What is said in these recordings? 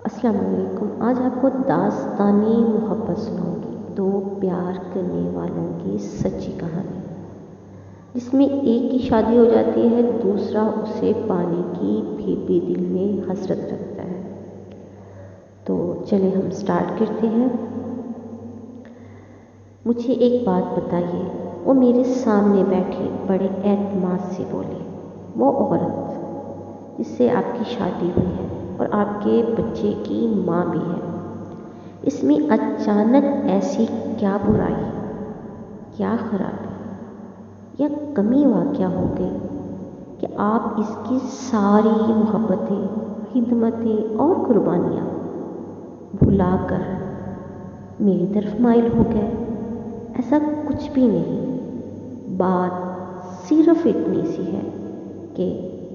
السلام علیکم۔ آج آپ کو داستانی محبت سناؤں گی، دو پیار کرنے والوں کی سچی کہانی، جس میں ایک کی شادی ہو جاتی ہے، دوسرا اسے پانے کی پھر بھی دل میں حسرت رکھتا ہے۔ تو چلیں ہم سٹارٹ کرتے ہیں۔ مجھے ایک بات بتائیے، وہ میرے سامنے بیٹھی بڑے اعتماد سے بولی، وہ عورت جس سے آپ کی شادی ہوئی ہے اور آپ کے بچے کی ماں بھی ہے، اس میں اچانک ایسی کیا برائی، کیا خرابی یا کمی واقع ہو گئی کہ آپ اس کی ساری محبتیں، خدمتیں اور قربانیاں بھلا کر میری طرف مائل ہو گئے؟ ایسا کچھ بھی نہیں، بات صرف اتنی سی ہے کہ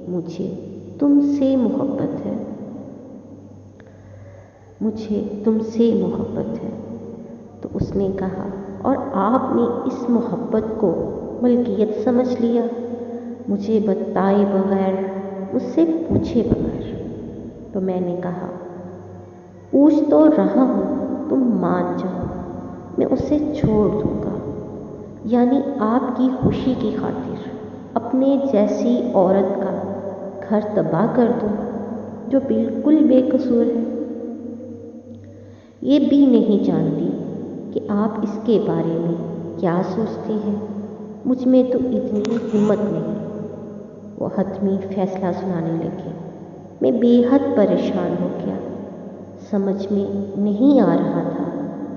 مجھے تم سے محبت ہے، مجھے تم سے محبت ہے۔ تو اس نے کہا، اور آپ نے اس محبت کو ملکیت سمجھ لیا، مجھے بتائے بغیر، مجھ سے پوچھے بغیر؟ تو میں نے کہا، پوچھ تو رہا ہوں، تم مان جاؤ، میں اسے چھوڑ دوں گا، یعنی آپ کی خوشی کی خاطر اپنے جیسی عورت کا گھر تباہ کر دوں جو بالکل بے قصور ہے؟ یہ بھی نہیں جانتی کہ آپ اس کے بارے میں کیا سوچتے ہیں، مجھ میں تو اتنی ہمت نہیں۔ وہ حتمی فیصلہ سنانے لگے۔ میں بے حد پریشان ہو گیا، سمجھ میں نہیں آ رہا تھا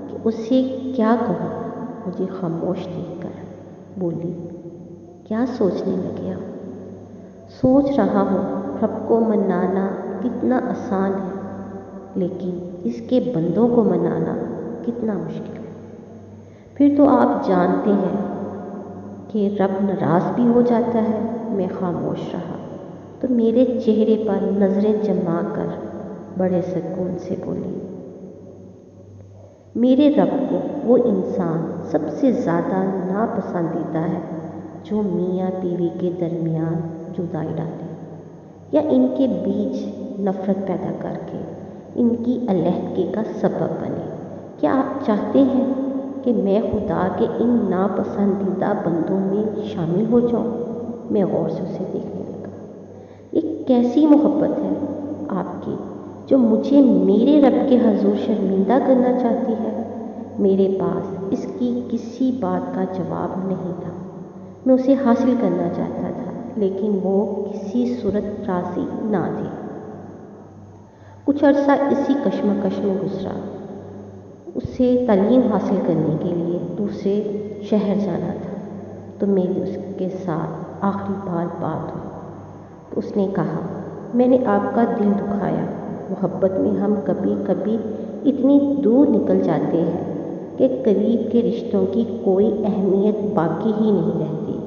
کہ اسے کیا کہوں۔ مجھے خاموش دیکھ کر بولی، کیا سوچنے لگے آپ؟ سوچ رہا ہوں رب کو منانا کتنا آسان ہے، لیکن اس کے بندوں کو منانا کتنا مشکل ہے۔ پھر تو آپ جانتے ہیں کہ رب ناراض بھی ہو جاتا ہے۔ میں خاموش رہا تو میرے چہرے پر نظریں جما کر بڑے سکون سے بولی، میرے رب کو وہ انسان سب سے زیادہ ناپسندیدہ ہے جو میاں بیوی کے درمیان جدائی ڈالے یا ان کے بیچ نفرت پیدا کر کے ان کی علیحدگی کا سبب بنے۔ کیا آپ چاہتے ہیں کہ میں خدا کے ان ناپسندیدہ بندوں میں شامل ہو جاؤں؟ میں غور سے اسے دیکھنے لگا۔ یہ کیسی محبت ہے آپ کی جو مجھے میرے رب کے حضور شرمندہ کرنا چاہتی ہے؟ میرے پاس اس کی کسی بات کا جواب نہیں تھا۔ میں اسے حاصل کرنا چاہتا تھا، لیکن وہ کسی صورت راضی نہ تھی۔ کچھ عرصہ اسی کشمکش میں گزرا۔ اسے تعلیم حاصل کرنے کے لیے دوسرے شہر جانا تھا، تو میری اس کے ساتھ آخری بار بات ہوئی تو اس نے کہا، میں نے آپ کا دل دکھایا۔ محبت میں ہم کبھی کبھی اتنی دور نکل جاتے ہیں کہ قریب کے رشتوں کی کوئی اہمیت باقی ہی نہیں رہتی،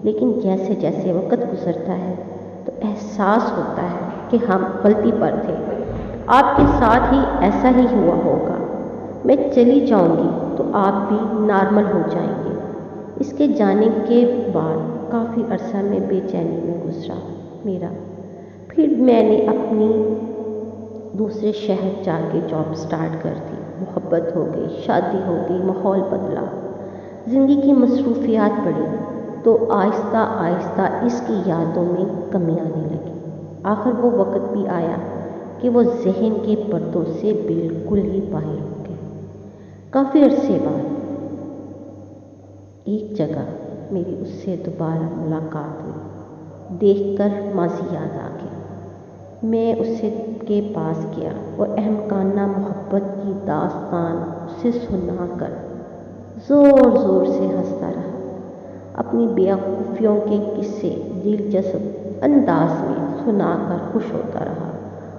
لیکن جیسے جیسے وقت گزرتا ہے تو احساس ہوتا ہے کہ ہم غلطی پر تھے۔ آپ کے ساتھ ہی ایسا ہی ہوا ہوگا۔ میں چلی جاؤں گی تو آپ بھی نارمل ہو جائیں گے۔ اس کے جانے کے بعد کافی عرصہ میں بے چینی میں گزرا میرا۔ پھر میں نے اپنی دوسرے شہر جا کے جاب سٹارٹ کر دی۔ محبت ہو گئی، شادی ہو گئی، ماحول بدلا، زندگی کی مصروفیات بڑھی، تو آہستہ آہستہ اس کی یادوں میں کمی آنے لگی۔ آخر وہ وقت بھی آیا کہ وہ ذہن کے پردوں سے بالکل ہی باہر ہو گئے۔ کافی عرصے بعد ایک جگہ میری اس سے دوبارہ ملاقات ہوئی۔ دیکھ کر ماضی یاد آ گیا۔ میں اس کے پاس گیا اور احمقانہ محبت کی داستان اسے سنا کر زور زور سے ہنستا رہا، اپنی بیوقوفیوں کے قصے دلچسپ انداز میں سنا کر خوش ہوتا رہا،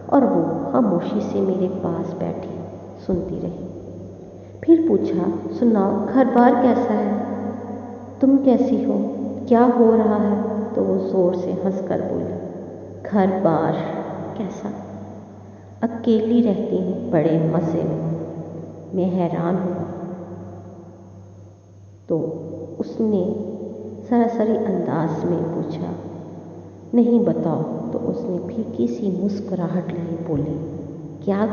اور وہ خاموشی سے میرے پاس بیٹھی سنتی رہی۔ پھر پوچھا، سناؤ، گھر بار کیسا ہے؟ تم کیسی ہو؟ کیا ہو رہا ہے؟ تو وہ زور سے ہنس کر بولی، گھر بار کیسا؟ اکیلی رہتی ہوں بڑے مزے میں۔ میں حیران ہوا تو اس نے سراسری انداز میں پوچھا، نہیں بتاؤ؟ تو اس نے پھر کسی مسکراہٹ لیے بولی، کیا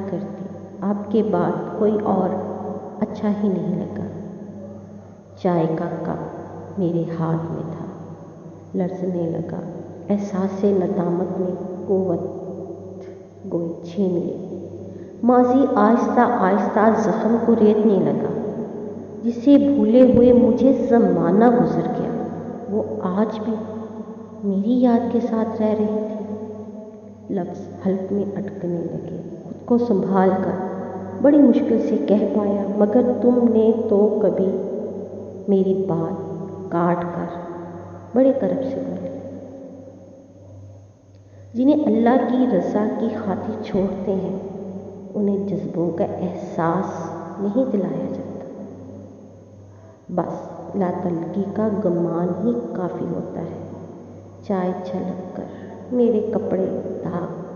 کرتی آپ کے بعد کوئی اور اچھا ہی نہیں لگا۔ چائے کا کپ میرے ہاتھ میں تھا، لرزنے لگا۔ احساس ندامت نے قوت گوئی چھین لی۔ ماضی آہستہ آہستہ زخم کو ریتنے لگا، جسے بھولے ہوئے مجھے زمانہ گزر گیا۔ وہ آج بھی میری یاد کے ساتھ رہ رہی تھی۔ لفظ حلق میں اٹکنے لگے۔ خود کو سنبھال کر بڑی مشکل سے کہہ پایا، مگر تم نے تو کبھی میری بات کاٹ کر بڑے کرب سے بولی۔ جنہیں اللہ کی رضا کی خاطر چھوڑتے ہیں انہیں جذبوں کا احساس نہیں دلایا جاتا، بس لاتعلقی کا گمان ہی کافی ہوتا ہے۔ چائے چھلک کر میرے کپڑے داغ